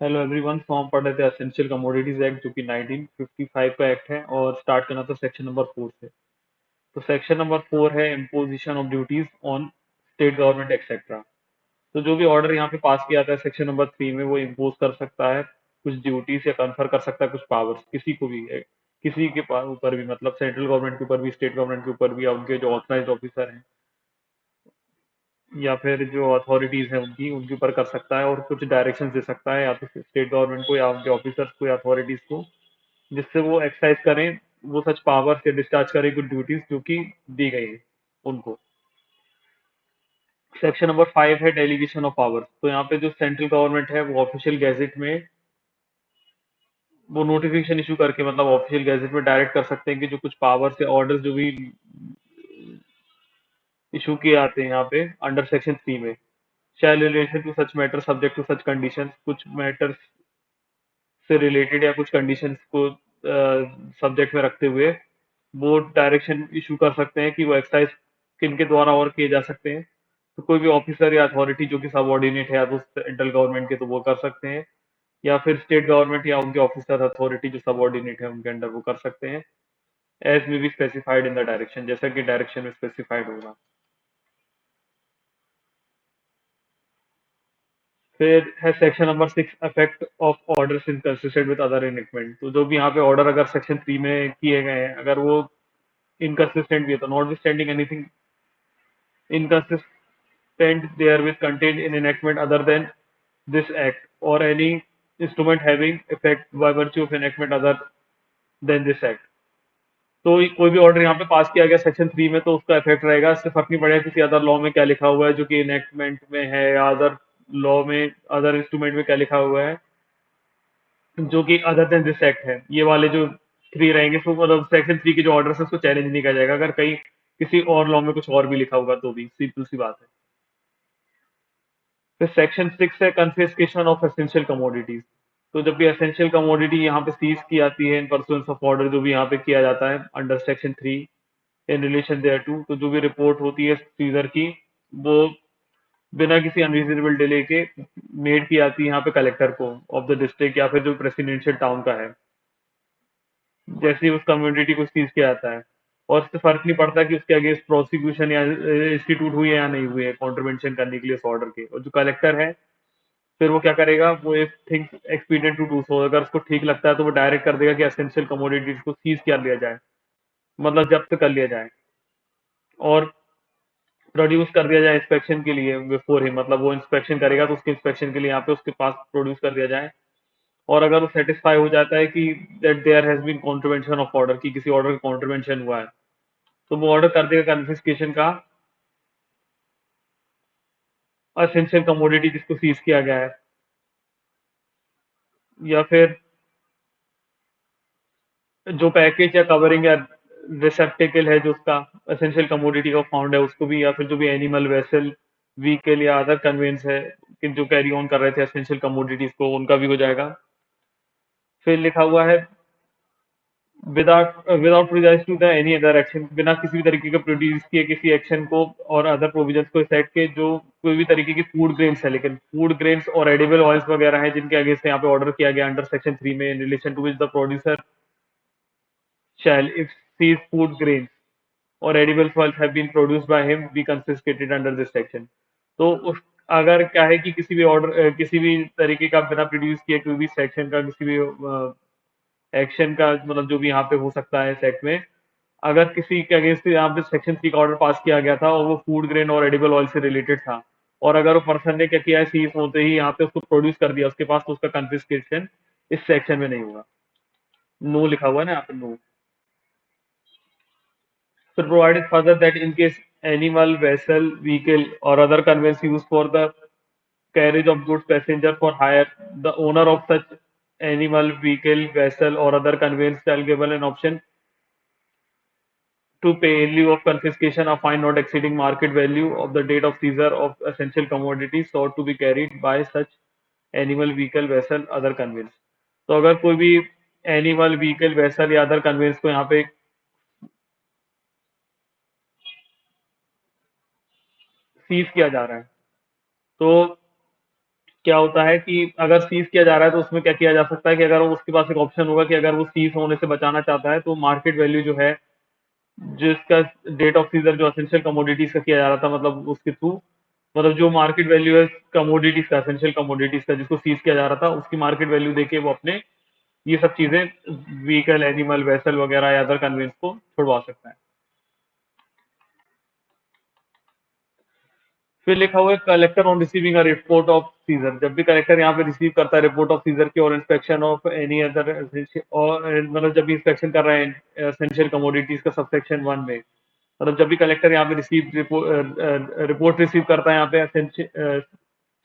Hello everyone. Form पढ़ रहे थे एसेंशियल कमोडिटीज एक्ट जो कि 1955 का एक्ट है और स्टार्ट करना था सेक्शन नंबर 4 से। तो सेक्शन नंबर 4 है imposition of duties on state government etcetera. तो जो भी ऑर्डर यहाँ पे पास किया जाता है सेक्शन नंबर 3 में वो इम्पोज कर सकता है कुछ ड्यूटीज या कन्फर कर सकता है कुछ पावर्स किसी को भी किसी के ऊपर भी, मतलब सेंट्रल गवर्नमेंट के ऊपर भी, स्टेट गवर्नमेंट के ऊपर भी, या उनके जो ऑथराइज्ड ऑफिसर हैं या फिर जो अथॉरिटीज हैं उनकी उनके ऊपर कर सकता है, और कुछ डायरेक्शन दे सकता है या तो स्टेट गवर्नमेंट को या उनके ऑफिसर्स को या अथॉरिटीज को, जिससे वो एक्सरसाइज करें, वो सच पावर से डिस्चार्ज करें कुछ ड्यूटीज जो कि दी गई है उनको। सेक्शन नंबर 5 है डेलीगेशन ऑफ पावर्स। तो यहाँ पे जो सेंट्रल गवर्नमेंट है वो ऑफिशियल गैजेट में वो नोटिफिकेशन इशू करके, मतलब ऑफिशियल गैजेट में डायरेक्ट कर सकते हैं कि जो कुछ पावर्स या ऑर्डर्स जो भी इशू किए आते हैं यहाँ पे अंडर सेक्शन 3 में, shall relation to such matter subject to such condition, कुछ मैटर्स से रिलेटेड या कुछ कंडीशंस को सब्जेक्ट में रखते हुए वो डायरेक्शन इशू कर सकते हैं कि वो एक्सरसाइज किन के द्वारा और किए जा सकते हैं। तो कोई भी ऑफिसर या अथॉरिटी जो कि सबऑर्डिनेट है या तो सेंट्रल गवर्नमेंट के, तो वो कर सकते हैं, या फिर स्टेट गवर्नमेंट या उनके ऑफिसर अथॉरिटी जो सबऑर्डिनेट है उनके अंडर वो कर सकते हैं, as may be specified in the direction, जैसा कि डायरेक्शन में स्पेसिफाइड होगा। फिर है section number 6, effect of orders inconsistent with other enactment. तो जो भी यहाँ पे ऑर्डर अगर सेक्शन 3 में किए गए हैं अगर वो इनकंसिस्टेंट भी है, तो not withstanding anything inconsistent therewith contained in enactment other than this act or any instrument having effect by virtue of enactment other than this act। तो कोई भी ऑर्डर यहाँ पे पास किया गया सेक्शन 3 में तो उसका इफेक्ट रहेगा, इससे फर्क नहीं पड़ेगा किसी अदर लॉ में क्या लिखा हुआ है जो कि इनेक्टमेंट में है, या अदर लॉ में, अदर इंस्ट्रूमेंट में क्या लिखा हुआ है जो कि अदर देन दिस एक्ट है। ये वाले जो 3 रहेंगे तो मतलब सेक्शन 3 के जो ऑर्डर है उसको चैलेंज नहीं किया जाएगा अगर कहीं किसी और लॉ में कुछ और भी लिखा होगा, तो भी सिंपल सी बात है। फिर सेक्शन 6 है कन्फिस्केशन ऑफ एसेंशियल कमोडिटीज। तो जब भी एसेंशियल कमोडिटी यहाँ पे सीज की जाती है इन परसुएंस ऑफ ऑर्डर, जो भी यहाँ पे किया जाता है under section 3 in relation thereto, तो जो भी रिपोर्ट होती है सीजर की वो बिना किसी अनरीजनेबल डिले के मेड की जाती है यहाँ पे कलेक्टर को ऑफ द डिस्ट्रिक्ट या फिर जो प्रेसिडेंशियल टाउन का है, जैसे ही उस कम्युनिटी को सीज किया जाता है। और इससे फर्क नहीं पड़ता कि उसके अगेंस्ट प्रोसिक्यूशन या इंस्टीट्यूट हुई है या नहीं हुई है कॉन्ट्रीवेंशन करने के लिए उस ऑर्डर के, और जो कलेक्टर है फिर वो क्या करेगा, वो if thinks expedient to do so, अगर उसको ठीक लगता है तो वो डायरेक्ट कर देगा कि एसेंशियल कमोडिटीज को सीज कर लिया जाए, मतलब जब्त कर लिया जाए और प्रोड्यूस कर दिया जाए इंस्पेक्शन के लिए बिफोर ही, मतलब वो इंस्पेक्शन करेगा तो उसके इंस्पेक्शन के लिए यहाँ पे उसके पास प्रोड्यूस कर दिया जाए। और अगर वो सेटिस्फाई हो जाता है कि that there has been contravention of order, की किसी ऑर्डर का कॉन्ट्रवेंशन हुआ है, तो वो ऑर्डर कर देगा कन्फिस्केशन का एसेंशियल कमोडिटी जिसको सीज किया गया है, या फिर जो पैकेज या कवरिंग या रिसेप्टिकल है जो उसका एसेंशियल कमोडिटी का फाउंड है उसको भी, या फिर जो भी एनिमल वेसल व्हीकल या अदर कन्वेंस है कि जो कैरी ऑन कर रहे थे एसेंशियल कमोडिटीज को, उनका भी हो जाएगा। फिर लिखा हुआ है without prejudice to the any other action, बिना किसी भी तरीके का प्रोड्यूस किए किसी एक्शन को और अदर प्रोविजंस को सेट के, जो कोई भी तरीके की फूड ग्रेन्स है, लेकिन फूड ग्रेन्स और एडिबल ऑयल्स वगैरह है जिनके अगेंस्ट यहाँ पे ऑर्डर किया गया अंडर सेक्शन 3 में, in relation to which the producer shall, if seized food grains or edible oils have been produced by him, be confiscated under this section। तो उस अगर क्या है कि किसी भी ऑर्डर किसी भी तरीके का बिना प्रोड्यूस किए कोई भी सेक्शन का किसी भी एक्शन का, मतलब जो भी यहाँ पे हो सकता है सेक्ट में, अगर किसी के अगेंस्ट यहाँ पे सेक्शन 3 का ऑर्डर पास किया गया था और वो फूड ग्रेन और एडिबल ऑयल से रिलेटेड था, और अगर वो पर्सन ने क्या किया है सीज होते ही यहाँ पे उसको प्रोड्यूस कर दिया उसके पास, तो उसका कन्फिस्केशन इस सेक्शन में नहीं होगा। नो लिखा हुआ है ना यहाँ पे, no. So provided further that in case animal, vessel, vehicle or other conveyance used for the carriage of goods passenger for hire, the owner of such animal, vehicle, vessel or other conveyance shall give an option to pay in lieu of confiscation a fine not exceeding market value of the date of seizure of essential commodities sought to be carried by such animal, vehicle, vessel, other conveyance। तो अगर कोई भी animal, vehicle, vessel या other convince को यहाँ पे seize किया जा रहा है, तो क्या होता है कि अगर सीज किया जा रहा है तो उसमें क्या किया जा सकता है कि अगर उसके पास एक ऑप्शन होगा कि अगर वो सीज होने से बचाना चाहता है तो मार्केट वैल्यू जो है, जिसका डेट ऑफ सीजर जो एसेंशियल कमोडिटीज का किया जा रहा था, मतलब उसके थ्रू, मतलब जो मार्केट वैल्यू है कमोडिटीज का, एसेंशियल कमोडिटीज का जिसको सीज किया जा रहा था, उसकी मार्केट वैल्यू देके वो अपने ये सब चीजें, व्हीकल, एनिमल, वेसल वगैरह या अदर कन्वेंस को छुड़वा सकता है। फिर लिखा हुआ है collector on receiving a report of seizure. जब भी कलेक्टर यहाँ पे रिसीव करता है रिपोर्ट ऑफ सीजर की, और इंस्पेक्शन ऑफ एनी अदर, और मतलब जब भी इंस्पेक्शन कर रहे हैं एसेंशियल कमोडिटीज का सबसेक्शन 1 में, मतलब जब भी कलेक्टर यहाँ पे रिपोर्ट रिसीव करता है यहाँ पे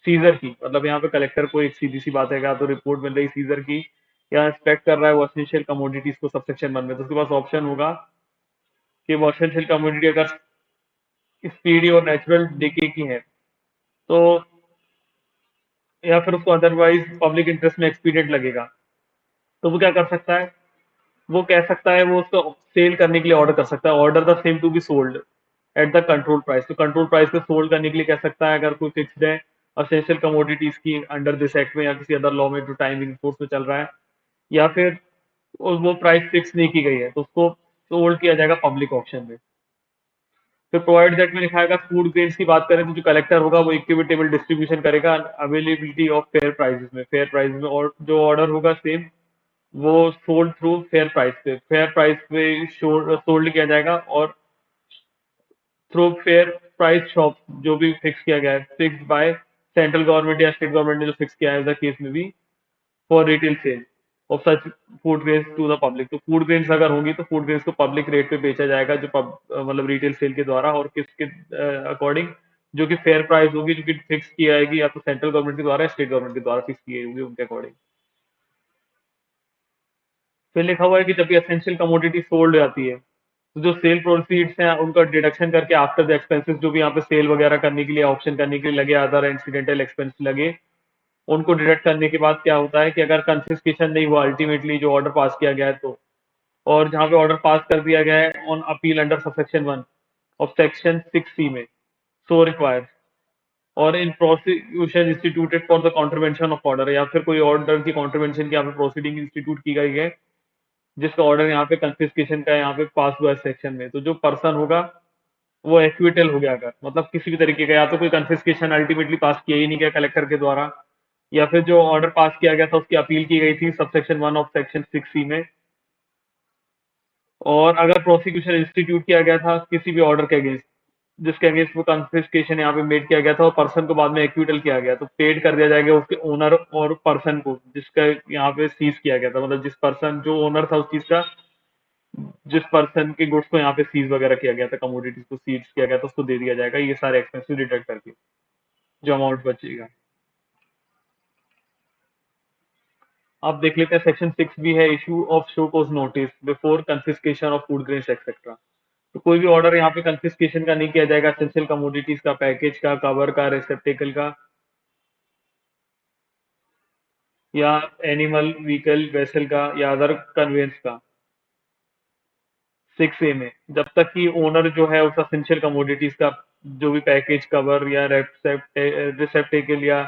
सीजर की, मतलब यहाँ पे कलेक्टर को एक सीधी सी बात है, या तो रिपोर्ट मिल रही सीजर की, या इंस्पेक्ट कर रहा है वो एसेंशियल कमोडिटीज को सबसेक्शन 1 में, तो उसके पास ऑप्शन होगा कि वो एसेंशियल कमोडिटी अगर स्पीडी और नेचुरल डिके की है तो, या फिर उसको अदरवाइज पब्लिक इंटरेस्ट में एक्सपीडिएंट लगेगा, तो वो क्या कर सकता है, वो कह सकता है वो उसको सेल करने के लिए ऑर्डर कर सकता है, order the same to be sold at the control price. तो कंट्रोल प्राइस पे सोल्ड करने के लिए कह सकता है, अगर कोई फिक्स्ड है असेंशियल कमोडिटीज की अंडर दिस एक्ट में या किसी अदर लॉ में जो टाइमिंग फोर्स में चल रहा है, या फिर वो प्राइस फिक्स नहीं की गई है तो उसको सोल्ड किया जाएगा पब्लिक ऑप्शन में। फिर प्रोवाइड दैट में लिखा है फूड ग्रेन्स की बात करें तो जो कलेक्टर होगा वो इक्विटेबल डिस्ट्रीब्यूशन करेगा अवेलेबिलिटी ऑफ फेयर प्राइसेस में, फेयर प्राइस में, और जो ऑर्डर होगा सेम वो सोल्ड थ्रू फेयर प्राइस पे सोल्ड किया जाएगा, और थ्रू फेयर प्राइस शॉप जो भी फिक्स किया गया है, फिक्स बाय सेंट्रल गवर्नमेंट या स्टेट गवर्नमेंट ने जो फिक्स किया है द केस में भी, for retail sale of such food grains to the public. तो फूड ग्रेन्स अगर होंगी तो फूड ग्रेन्स को पब्लिक रेट पे बेचा जाएगा, जो मतलब रिटेल सेल के द्वारा, और किसके अकॉर्डिंग, जो कि फेयर प्राइस होगी, जो कि फिक्स की जाएगी या तो सेंट्रल गवर्नमेंट के द्वारा या स्टेट गवर्नमेंट के द्वारा फिक्स की होगी उनके अकॉर्डिंग। फिर लिखा हुआ है कि जब भी एसेंशियल कमोडिटी सोल्ड हो जाती है तो जो सेल प्रोसीड्स हैं उनका डिडक्शन करके आफ्टर द एक्सपेंसेस, जो भी यहाँ पे सेल वगैरह करने के लिए, ऑप्शन करने के लिए लगे, अदर इंसिडेंटल एक्सपेंस लगे, उनको डिडक्ट करने के बाद क्या होता है कि अगर कंफिस्केशन नहीं हुआ अल्टीमेटली जो ऑर्डर पास किया गया है तो, और जहाँ पे ऑर्डर पास कर दिया गया है on appeal under subsection 1 of section 6C में, सो रिक्वायर्स, और in prosecution instituted for the contravention of order, या फिर कोई ऑर्डर की कॉन्ट्रवेंशन की यहाँ पे प्रोसीडिंग इंस्टीट्यूट की गई है जिसका ऑर्डर यहाँ पे कंफिस्केशन का यहाँ पे पास हुआ है सेक्शन में, तो जो पर्सन होगा वो एक्विटल हो गया, अगर मतलब किसी भी तरीके का, या तो कोई कंफिस्केशन अल्टीमेटली पास किया ही नहीं गया कलेक्टर के द्वारा, या फिर जो ऑर्डर पास किया गया था उसकी अपील की गई थी सबसेक्शन 1 ऑफ सेक्शन 6C में, और अगर प्रोसिक्यूशन इंस्टीट्यूट किया गया था किसी भी ऑर्डर के अगेंस्ट जिसके अगेंस्ट वो कन्फिस्केशन यहाँ पे मेड किया गया था, और पर्सन को बाद में एक्विटल किया गया, तो पेड कर दिया जाएगा उसके ओनर और पर्सन को जिसका यहाँ पे सीज किया गया था, मतलब जिस पर्सन जो ओनर था उस चीज का, जिस पर्सन के गुड्स को यहाँ पे सीज वगैरह किया गया था, कमोडिटीज को सीज किया गया था, उसको दे दिया जाएगा ये सारे एक्सपेंसिव डिडक्ट करके जो अमाउंट बचेगा। आप देख लेते हैं सेक्शन 6 भी है, issue of show cause notice before confiscation of food grains etcetera. तो कोई भी ऑर्डर यहाँ पे कंफिस्केशन का नहीं किया जाएगा, एसेंशियल कमोडिटीज का, पैकेज का, कवर का, रिसेप्टेकल का, या एनिमल, व्हीकल, वेसल का, या अदर कन्वेंस का, 6A में, जब तक कि ओनर जो है उस एसेंशियल कमोडिटीज का जो भी पैकेज, कवर या रिसेप्टेकल या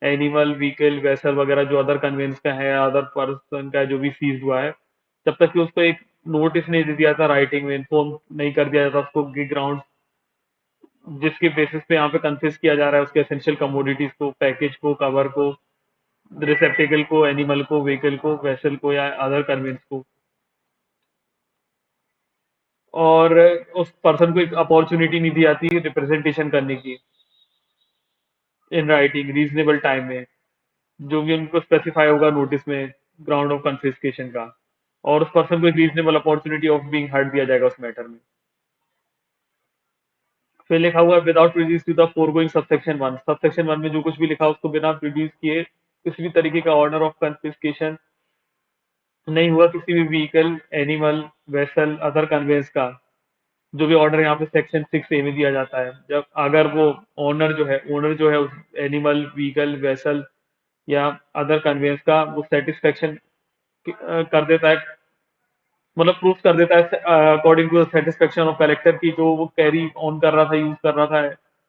एनिमल, व्हीकल, वेसल वगैरह जो अदर कन्वेंस का है, अदर पर्सन का जो भी सीज हुआ है, जब तक कि उसको एक नोटिस नहीं दे दिया था, राइटिंग में इन्फॉर्म नहीं कर दिया जाता उसको कि ग्राउंड जिसके बेसिस पे यहाँ पे कन्फिस किया जा रहा है उसके एसेंशियल कमोडिटीज को, पैकेज को, कवर को, रिसेप्टेकल को, एनिमल को, व्हीकल को, वेसल को, या अदर कन्वेंस को, और उस पर्सन को एक अपॉर्चुनिटी नहीं दी जाती रिप्रेजेंटेशन करने की इन राइटिंग रीजनेबल टाइम में, जो भी उनको स्पेसिफाई होगा नोटिस में ग्राउंड ऑफ कन्फिस्केशन का, और उस पर्सन को एक reasonable opportunity of being heard दिया जाएगा उस मैटर में। फिर लिखा हुआ है without prejudice to the foregoing subsection 1 में जो कुछ भी लिखा उसको बिना प्रोड्यूस किए किसी भी तरीके का ऑर्डर ऑफ कन्फिस्केशन नहीं हुआ किसी भी vehicle, animal, vessel, other conveyance का, जो भी ऑर्डर यहाँ पे सेक्शन 6A में दिया जाता है, जब अगर वो ओनर जो है उस एनिमल, व्हीकल, वेसल या अदर कन्वेंस का वो सेटिस्फेक्शन कर देता है, मतलब प्रूफ कर देता है according to the satisfaction of collector की, जो वो कैरी ऑन कर रहा था, यूज कर रहा था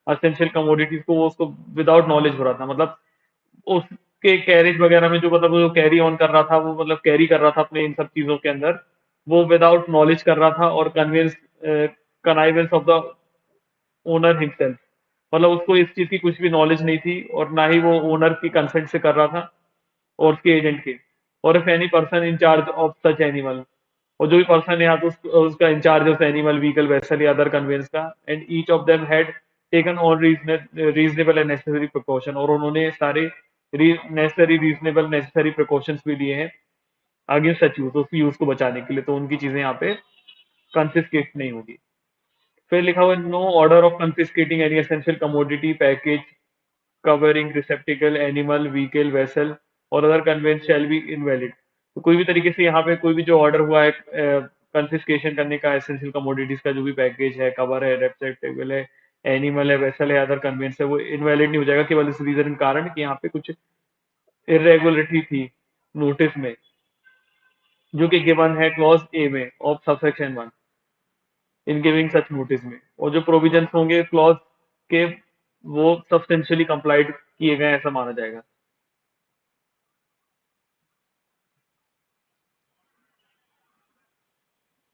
एसेंशियल कमोडिटीज को, वो उसको विदाउट नॉलेज हो रहा था, मतलब उसके कैरेज वगैरह में जो मतलब वो कैरी ऑन कर रहा था, वो मतलब कैरी कर रहा था अपने इन सब चीजों के अंदर, वो विदाउट नॉलेज कर रहा था और convince connivance of the owner himself. मतलब उसको इस चीज की कुछ भी नॉलेज नहीं थी और ना ही वो ओनर की कंसेंट से कर रहा था और उसके एजेंट के। और if any person in charge of such animal, और जो भी पर्सन है या तो उसका in charge of animal vehicle vessel या अदर कन्वेंस का, and each of them had taken on reasonable and necessary precaution, और उन्होंने सारे नेसेसरी रीजनेबल नेसेसरी प्रिकॉशंस भी लिए हैं अगेंस्ट सच यूज, उस यूज को बचाने के लिए, तो उनकी चीजें यहाँ पे कंफिस्केट नहीं होगी। फिर लिखा हुआ no order of confiscating any essential commodity package covering receptacle animal vehicle vessel और other conveyance shall be invalid. तो कोई भी तरीके से यहाँ पे कोई भी जो ऑर्डर हुआ है कंफिस्केशन करने का एसेंशियल कमोडिटीज का, जो भी पैकेज है, कवर है, रिसेप्टिकल है, एनिमल है, वेसल है, अदर कन्वेंस है, वो इनवैलिड नहीं हो जाएगा केवल इस रीजन के कारण कि यहाँ पे कुछ इरेगुलरिटी थी नोटिस में, जो कि गिवन है क्लॉज ए में of subsection 1 in giving such notice में, और जो प्रोविजंस होंगे क्लॉज के वो सब्सटेंशियली कंप्लाइड किए गए ऐसा माना जाएगा।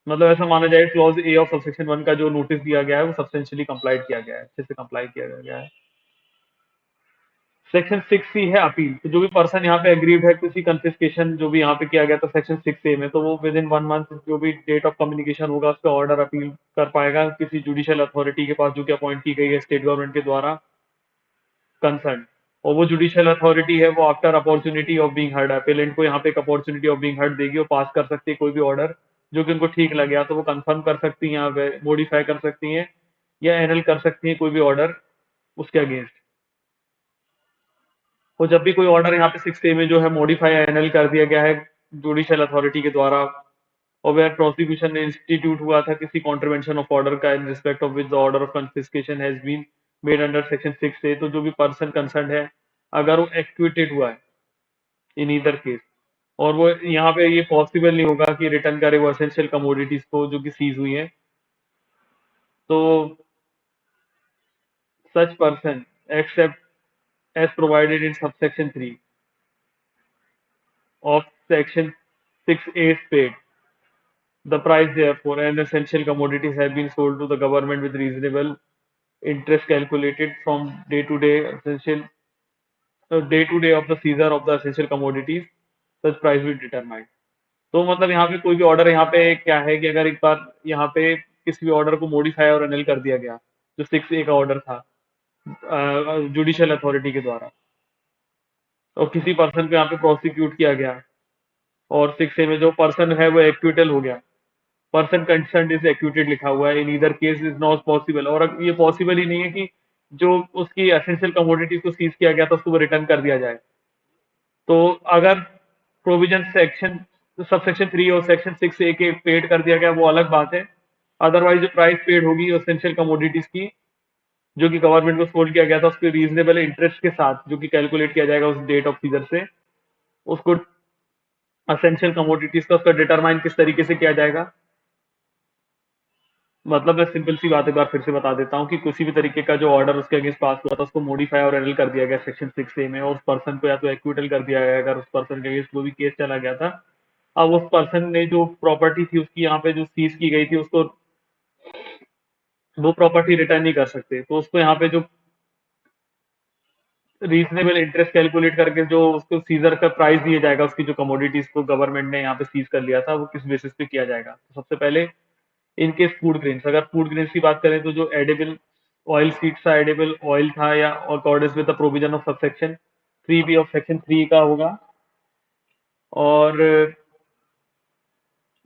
मतलब ऐसा माना जाए क्लॉज ए ऑफ सबसेक्शन 1 का जो नोटिस दिया गया है वो सब्सटेंशियली कंप्लाइड किया गया है, अच्छे से कंप्लाई किया गया है। सेक्शन 6 सी है अपील। तो जो भी पर्सन यहाँ पे एग्रीड है किसी कंफिस्केशन जो भी यहाँ पे किया गया था सेक्शन 6 ए में, तो वो विद इन 1 मंथ जो भी डेट ऑफ कम्युनिकेशन होगा उस पर ऑर्डर अपील कर पाएगा किसी जुडिशियल अथॉरिटी के पास जो कि अपॉइंट की गई है स्टेट गवर्नमेंट के द्वारा कंसर्न। और वो जुडिशियल अथॉरिटी है वो after opportunity of being heard, appellant को यहाँ पे एक अपॉर्चुनिटी ऑफ बीइंग हर्ड देगी और पास कर सकती है कोई भी ऑर्डर जो कि उनको ठीक लगे, या तो वो कंफर्म कर सकती हैं या मॉडिफाई कर सकती हैं या एनल कर सकती हैं कोई भी ऑर्डर उसके अगेंस्ट। और जब भी कोई ऑर्डर यहाँ पे 6 ए में जो है मॉडिफाई एनल कर दिया गया है जुडिशियल अथॉरिटी के द्वारा, और वेयर प्रोसिक्यूशन इंस्टीट्यूट हुआ था किसी कॉन्ट्रवेंशन ऑफ ऑर्डर का in respect of which the order of confiscation has been made under section 6 A, तो जो भी पर्सन कंसर्न है अगर वो एक्विटेड हुआ है इन ईदर केस, और वो यहाँ पे ये पॉसिबल नहीं होगा कि रिटर्न करे वो एसेंशियल कमोडिटीज को जो कि सीज हुई है, तो such person except as provided in subsection 3 of section 6A paid. The price therefore and essential commodities have been sold to the government with reasonable interest calculated from day to day of the seizure of the essential commodities, such price will determine। तो मतलब यहाँ पे कोई भी order यहाँ पे क्या है कि अगर एक बार यहाँ पे किसी भी ऑर्डर को मॉडिफाई और अनल कर दिया गया जो 6A का ऑर्डर था जुडिशियल अथॉरिटी के द्वारा, और किसी पर्सन को यहाँ पे प्रोसिक्यूट किया गया और 6A में जो पर्सन है वो एक्विटल हो गया, पर्सन कंसर्न इज एक्यूटेड लिखा हुआ है, in either case is not possible, और अब ये पॉसिबल ही नहीं है कि जो उसकी एसेंशियल कमोडिटीज को सीज किया गया था उसको रिटर्न कर दिया जाए। तो अगर प्रोविजन सेक्शन सबसेक्शन 3 और सेक्शन 6 ए के पेड कर दिया गया वो अलग बात है, अदरवाइज जो प्राइस पेड होगी एसेंशियल कमोडिटीज की जो कि गवर्नमेंट को सोल्ड किया गया था उसके रीजनेबल इंटरेस्ट के साथ जो कि कैलकुलेट किया जाएगा उस डेट ऑफ सीजर से, उसको एसेंशियल कमोडिटीज का उसका डिटरमाइन किस तरीके से किया जाएगा। मतलब मैं सिंपल सी बात एक बार फिर से बता देता हूँ कि किसी भी तरीके का जो ऑर्डर उसके अगेंस्ट पास हुआ था उसको मॉडिफाई और एनल कर दिया गया सेक्शन 6 ए में, और उस पर्सन को या तो एक्विटल कर दिया गया अगर उस पर्सन के अगेंस्ट वो भी केस चला गया था। अब उस पर्सन ने जो प्रॉपर्टी थी उसकी यहाँ पे जो सीज की गई थी उसको वो प्रॉपर्टी रिटर्न नहीं कर सकते, तो उसको यहाँ पे जो रीजनेबल इंटरेस्ट कैलकुलेट करके जो उसको सीजर का प्राइस दिया जाएगा उसकी जो कमोडिटीज को गवर्नमेंट ने यहाँ पे सीज कर लिया था वो किस बेसिस पे किया जाएगा। तो सबसे पहले इनकेस फूड ग्रेन्स, अगर फूड ग्रेन्स की बात करें तो जो एडिबल ऑयल सीड्स था, एडिबल ऑयल था या according with the provision of subsection 3 B of section 3 का होगा, और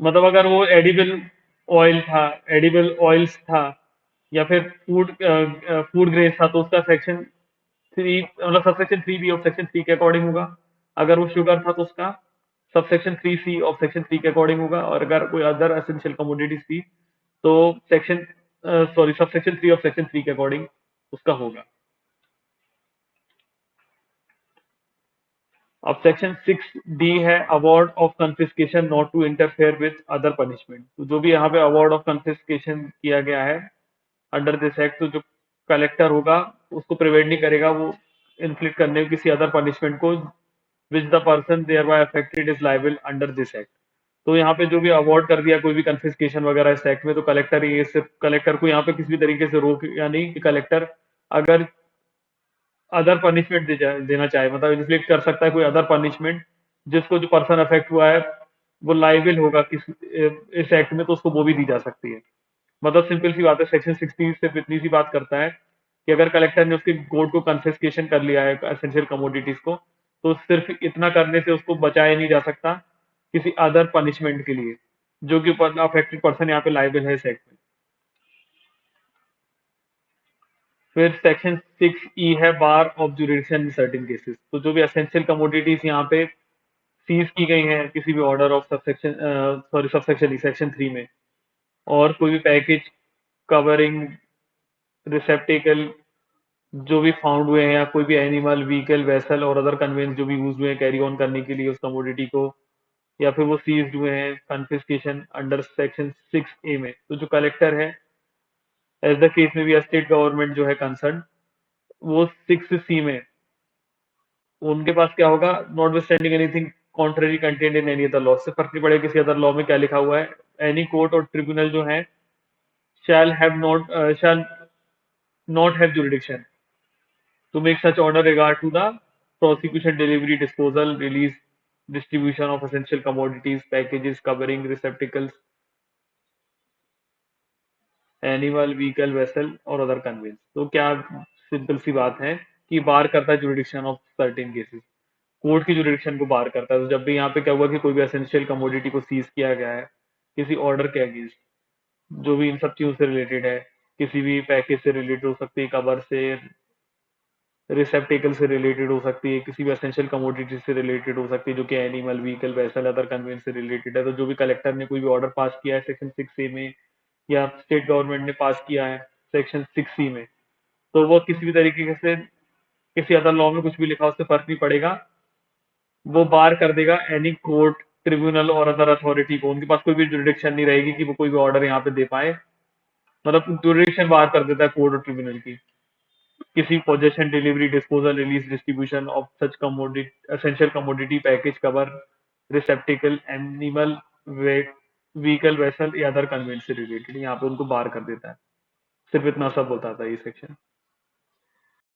मतलब अगर वो एडिबल ऑयल था, एडिबल ऑयल्स था या फिर फूड ग्रेन्स था तो उसका सेक्शन 3 मतलब सबसेक्शन 3 बी ऑफ सेक्शन 3 के अकॉर्डिंग होगा। अगर वो शुगर था तो उसका सबसेक्शन 3 सी ऑफ सेक्शन 3 के अकॉर्डिंग होगा, और अगर कोई अदर एसेंशियल कमोडिटीज थी तो section sorry subsection 3 of section 3 के अकॉर्डिंग उसका होगा। अब सेक्शन 6 डी है award of confiscation not to interfere with other punishment. तो जो भी यहाँ पे अवार्ड ऑफ कंफिस्केशन किया गया है अंडर दिस एक्ट, तो जो कलेक्टर होगा उसको प्रिवेंट नहीं करेगा वो इन्फ्लिक्ट करने किसी अदर पनिशमेंट को which the person thereby affected is liable under this act. तो यहाँ पे जो भी अवॉर्ड कर दिया कोई भी कन्फिस्केशन वगैरह इस एक्ट में, तो कलेक्टर ये सिर्फ कलेक्टर को यहाँ पे किसी भी तरीके से रोक या नहीं कि कलेक्टर अगर अदर पनिशमेंट देना चाहे, मतलब इन्फ्लिक्ट कर सकता है कोई अदर पनिशमेंट जिसको जो पर्सन अफेक्ट हुआ है वो लाइबल होगा किस इस एक्ट में, तो उसको वो भी दी जा सकती है। मतलब सिंपल सी बात है, सेक्शन 16 सिर्फ इतनी सी बात करता है कि अगर कलेक्टर ने उसके कोर्ट को कन्फिस्केशन कर लिया है एसेंशियल कमोडिटीज को, तो सिर्फ इतना करने से उसको बचाया नहीं जा सकता किसी अदर पनिशमेंट के लिए, जो कि अफेक्टेड पर्सन यहाँ पे लाइबल है इस एक्ट में। फिर सेक्शन 6E है bar of jurisdiction in certain cases. तो जो भी एसेंशियल कमोडिटीज यहाँ पे सीज की गई हैं किसी भी order of subsection subsection section 3 में, और कोई भी पैकेज कवरिंग रिसेप्टिकल जो भी फाउंड हुए हैं, या कोई भी एनिमल व्हीकल वेसल और अदर कन्वेंस जो भी यूज हुए हैं कैरी ऑन करने के लिए उस कमोडिटी को, या फिर वो सीज्ड हुए हैं कन्फिस्केशन अंडर सेक्शन 6A में, तो जो कलेक्टर है एज द केस में भी स्टेट गवर्नमेंट जो है कंसर्न, वो 6C में उनके पास क्या होगा, not withstanding anything contrary content in any other law, से फर्क नहीं पड़ेगा किसी अदर लॉ में क्या लिखा हुआ है, एनी कोर्ट और ट्रिब्यूनल जो है shall not have jurisdiction to make such order regard to the prosecution, delivery, disposal, release, distribution of essential commodities, packages covering receptacles, animal vehicle vessel और अदर कन्वेंस। तो क्या सिंपल सी बात है कि बार करता है jurisdiction of certain cases, court की jurisdiction को बार करता है। तो जब भी यहाँ पे क्या हुआ कि कोई भी एसेंशियल कमोडिटी को सीज किया गया है किसी ऑर्डर के अगेंस्ट, जो भी इन सब चीजों से रिलेटेड है, किसी भी पैकेज से रिलेटेड हो सकती है, कवर से, रिसेप्टिकल से रिलेटेड हो सकती है, किसी भी एसेंशियल कमोडिटी से रिलेटेड हो सकती है जो कि animal vehicle vessel other conveyance से रिलेटेड है, तो जो भी कलेक्टर ने कोई भी ऑर्डर पास किया है सेक्शन 6A में, या स्टेट गवर्नमेंट ने पास किया है सेक्शन 6C में, तो वो किसी भी तरीके से किसी अदर लॉ में कुछ भी लिखा उससे फर्क नहीं पड़ेगा, वो बार कर देगा एनी कोर्ट ट्रिब्यूनल और अदर अथॉरिटी को, उनके पास कोई भी जुरिडिक्शन नहीं रहेगी कि वो कोई भी ऑर्डर यहाँ पे दे पाए। मतलब जुरिडिक्शन बार कर देता है कोर्ट और ट्रिब्यूनल की किसी possession, delivery, disposal, release, distribution of such commodity, essential commodity, package cover रिसेप्टिकल, animal vehicle vessel या अदर कन्वेंस से रिलेटेड, यहाँ पे उनको बार कर देता है। सिर्फ इतना सब बताता है ये सेक्शन।